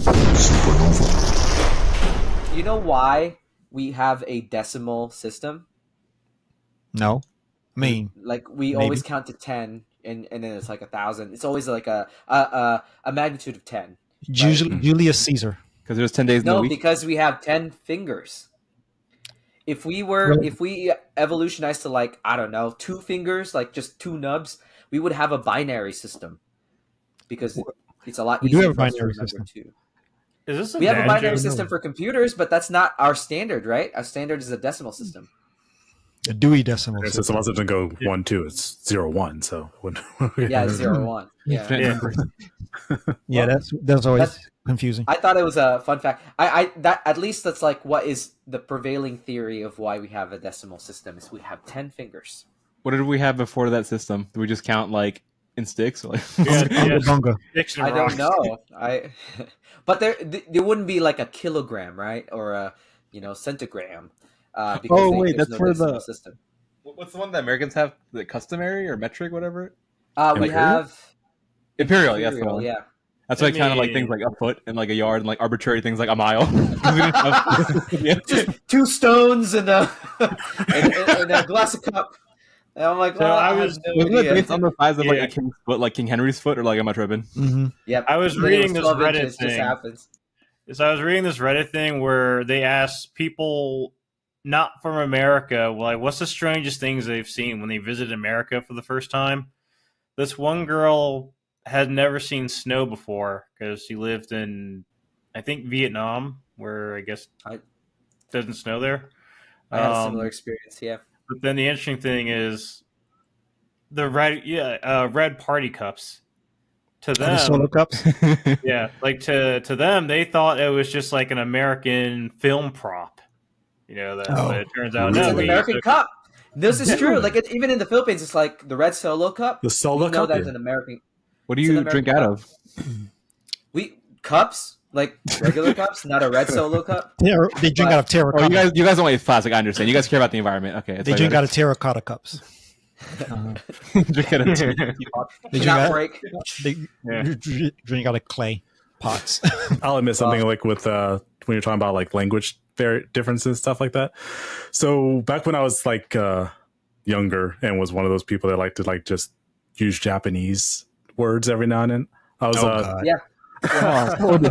SupaKnowVa. You know why we have a decimal system? No. I mean, like we maybe. always count to 10 and then it's like 1,000. It's always like a magnitude of 10. Usually Julius Caesar. Because there's 10 days in the No, week. because we have 10 fingers. If we evolutionized to like, I don't know, 2 fingers, like just 2 nubs, we would have a binary system. Because it's a lot We do easier have a for us to binary remember system. too. Is this We have a dad binary joke? system for computers, but that's not our standard, right? Our standard is a decimal system. A Dewey Decimal Since System. the ones that don't go 1, 2, it's 0, 1. So Yeah, 0, 1. Yeah. Yeah, that's always confusing. I thought it was a fun fact. That at least that's like what is the prevailing theory of why we have a decimal system is we have 10 fingers. What did we have before that system? Did we just count like in sticks? Like, Bunga. I don't know. But there wouldn't be like a kilogram, right? Or a centigram. Because that's no for decimal the system. What's the one that Americans have? The customary or metric, whatever? We have Imperial. Yes, the one. yeah. That's why I counted like things like a foot and like a yard and like arbitrary things like a mile. Just 2 stones and a glass of cup. And I'm like, well, I was wasn't it based on the size of like a king's foot, like King Henry's foot, or like am I tripping? Mm-hmm. Yep. I was reading this Reddit thing. Just happens. So I was reading this Reddit thing where they asked people not from America, like, what's the strangest things they've seen when they visited America for the first time? This one girl had never seen snow before because she lived in, I think, Vietnam, where I guess it doesn't snow there. I had a similar experience, yeah. But then the interesting thing is the red party cups. To them, solo cups. yeah, like to them, they thought it was just like an American film prop. But it turns out It's no. an American cup. This is true. Like even in the Philippines, it's like the red Solo cup. The Solo cup. That's an American. What do you drink out of? Cups, like regular cups, not a red Solo cup. Yeah, they drink out of terracotta. Oh, you guys don't like plastic. I understand. You guys care about the environment. Okay, they drink out of terracotta cups. Drink out of They drink out of clay pots. I'll admit something like with when you're talking about like language differences, stuff like that. So back when I was like younger and was one of those people that like to like just use Japanese words every now and then, I was yeah. What do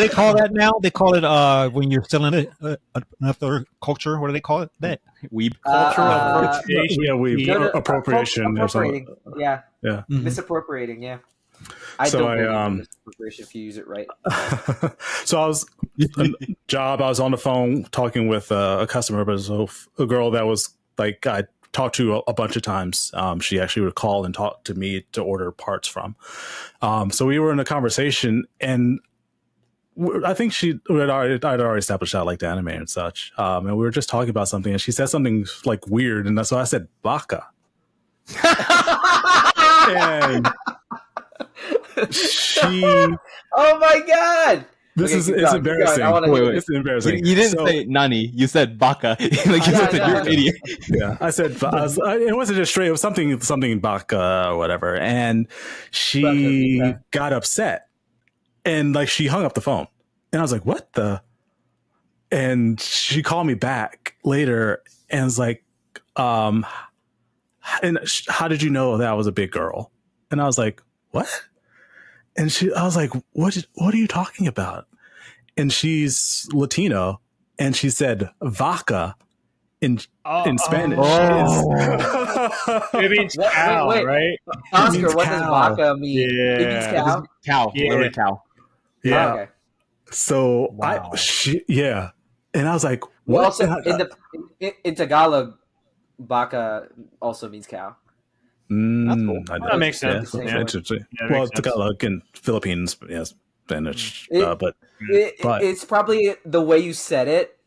they call that now? They call it when you're still in another culture. What do they call it? That weeb cultural appropriation. Yeah, weeb appropriation. Appropriating. Yeah. Mm-hmm. Misappropriating. Yeah. I misappropriation if you use it right. So I was I was on the phone talking with a customer, but it was a girl that was like I talked to a bunch of times. She actually would call and talk to me to order parts from. So we were in a conversation, and I think I'd already established out like the anime and such. And we were just talking about something, and she said something like weird, and so I said baka. And she, oh my god. It's embarrassing. Wait. It's embarrassing. You didn't say nani. You said baka. Like you said, you're an idiot. Yeah, I said it wasn't just straight. It was something baka or whatever. And she got upset, and like she hung up the phone. And I was like, "What the?" And she called me back later and was like, "And how did you know that I was a big girl?" And I was like, "What?" And I was like, what are you talking about? And she's Latino, and she said vaca in Spanish. It means cow, right? Oscar, what does vaca mean? Yeah. It means cow? Cow. Yeah. Cow. Yeah. Oh, okay. So, wow. And I was like, Well, what? also, in Tagalog, vaca also means cow. That's cool. That makes sense. Yeah. Well, Tagalog in Philippines, yes, Spanish, but it's probably the way you said it.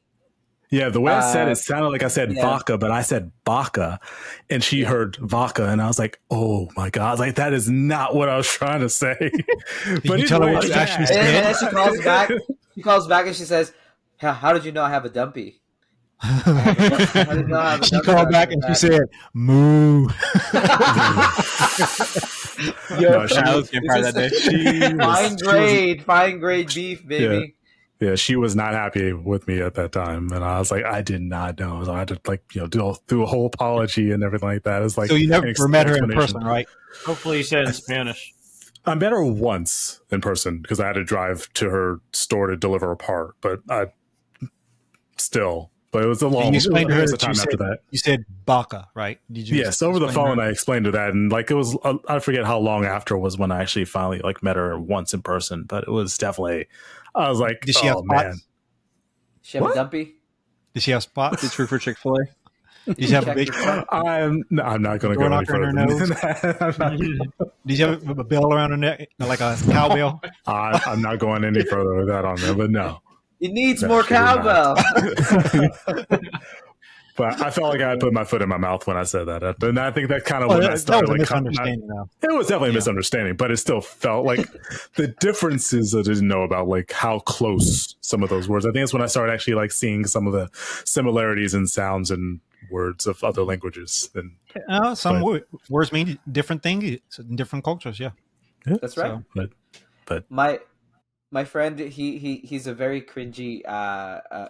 Yeah, the way I said it sounded like I said vaca, but I said baka, and she heard vaca, and I was like, "Oh my god!" Like that is not what I was trying to say. But you tell her what you actually said? And then she calls back. She calls back and she says, "How did you know I have a dumpy?" She called back and she said, "Moo." No, she I was, was getting fired that day. fine grade beef, baby. yeah, she was not happy with me at that time, and I was like, I did not know. So I had to do a whole apology and everything like that. It's like So you never met her in explanation. person, right? Hopefully, you said it in Spanish. I met her once in person because I had to drive to her store to deliver a part, but it was a long. And you explained to her the that time after that. you said "baka," right? Did you? Yes, over the explain to phone, her? I explained to that, and like it was, I forget how long after was when I actually finally like met her once in person, but it was definitely, I was like, Did she have oh man, spots? She have What? a dumpy. Did she have spots? It's true for Chick-fil-A. Did you have a Check big? your phone. I'm not going to Door go any knocker in further. her than that. Did you have a bell around her neck, like a cowbell? I'm not going any further with that on there, but no. It needs No, more she did not. cowbell. But I felt like I had put my foot in my mouth when I said that, and I think that kind of Well, when I that started was a like misunderstanding, though. it was definitely a Yeah. misunderstanding, but it still felt like the differences I didn't know about, like how close some of those words. I think it's when I started actually like seeing some of the similarities in sounds and words of other languages. And Some words mean different things in different cultures. Yeah, That's right. So, My friend, he's a very cringy.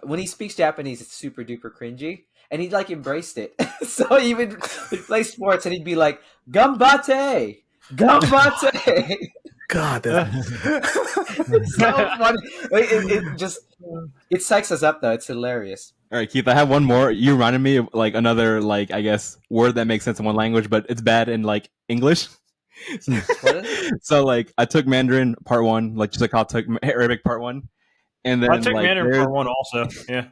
When he speaks Japanese, it's super duper cringy, and he like embraced it. So he would play sports, and he'd be like, "Gambate, gambate." God, It's so funny. It psychs us up though. It's hilarious. All right, Keith, I have one more. You reminded me of like another, like, I guess, word that makes sense in one language, but it's bad in like English. What is it? So like I took Mandarin part 1, like just like I took Arabic part 1, and then I took like, Mandarin there's- part 1 also. Yeah.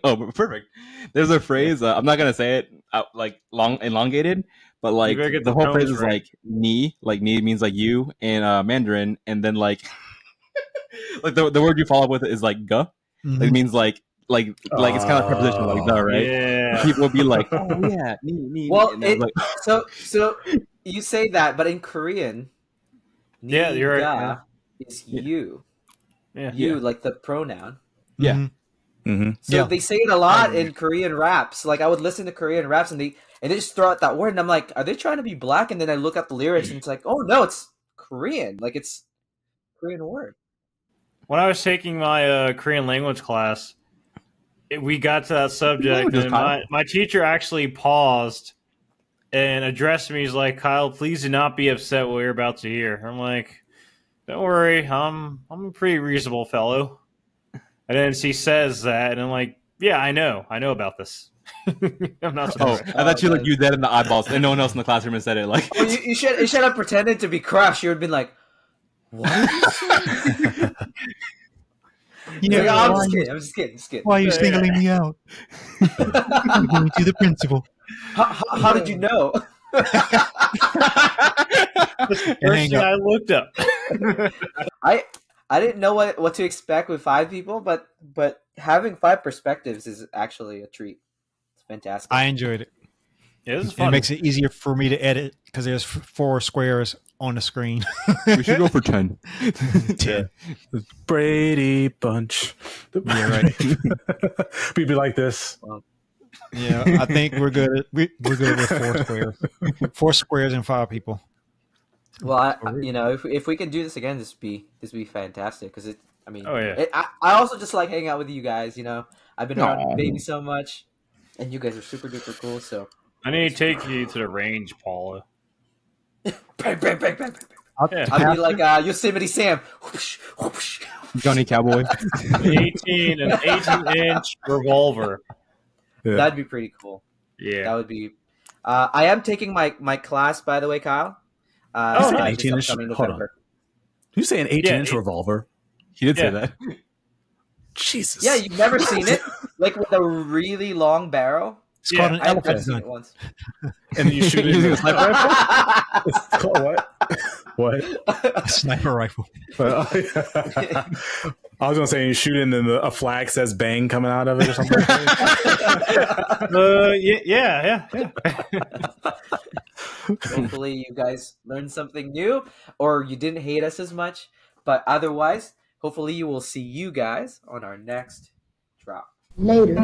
Oh, perfect. There's a phrase. I'm not gonna say it like long elongated, but like better get the the whole phrase tones is right. like ni. Like ni means like you in Mandarin, and then like like the word you follow up with is like ga. mhm. It means like it's kind of like preposition like the, right? Yeah. People will be like, oh yeah, ni. Well, and then, like, so you say that, but in Korean, Yeah, you're right, "niga" is you. Yeah. You like the pronoun. yeah. Mhm. hmm So Yeah. they say it a lot in Korean raps. Like I would listen to Korean raps and they just throw out that word and I'm like, are they trying to be black? And then I look at the lyrics and it's like, oh no, it's Korean. Like it's a Korean word. When I was taking my Korean language class, we got to that subject, Languages, and Kyle. my teacher actually paused and addressed me. He's like, "Kyle, please do not be upset what you're about to hear." I'm like, "Don't worry, I'm a pretty reasonable fellow." And then she says that, and I'm like, "Yeah, I know about this." I'm not Oh, surprised. I thought you like you dead in the eyeballs, and no one else in the classroom had said it. Like, Oh, you should have pretended to be crushed. You would have been like, what? Yeah, Like, I'm why, just kidding. why are you singling me out? I'm going to the principal. How did you know? First hang thing up. I looked up. I didn't know what to expect with 5 people, but having 5 perspectives is actually a treat. It's fantastic. I enjoyed it. Yeah, this is It fun. makes it easier for me to edit because there's 4 squares on the screen. we should go for 10. 10. Brady Bunch. Yeah, right. We'd be like this. Yeah, I think we're good. We're good with 4 squares. 4 squares and 5 people. Well, if we can do this again, this would be fantastic because it. I mean, Oh, yeah. I also just like hanging out with you guys. You know, I've been around Aw. baby so much, and you guys are super duper cool. So, I need to take you to the range, Paula. bang, bang, bang, bang, bang. Yeah. I'll be like Yosemite Sam. Whoosh, whoosh. Johnny Cowboy. 18-inch revolver. Yeah. That'd be pretty cool. Yeah. That would be. I am taking my class, by the way, Kyle. Oh, so nice. this 18-inch? upcoming Hold on. November. You say an 18-inch Yeah. revolver? He did say Yeah. that. Jesus. Yeah, you've never seen it, like with a really long barrel. It's called an Yeah, I've elephant seen gun. it once. And you shoot it Using in a sniper rifle? It's called what? What? A sniper rifle. I was gonna say you shoot it and then a flag says "bang" coming out of it or something. Yeah. Hopefully, you guys learned something new, or you didn't hate us as much. But otherwise, hopefully, you will see you guys on our next drop. Later.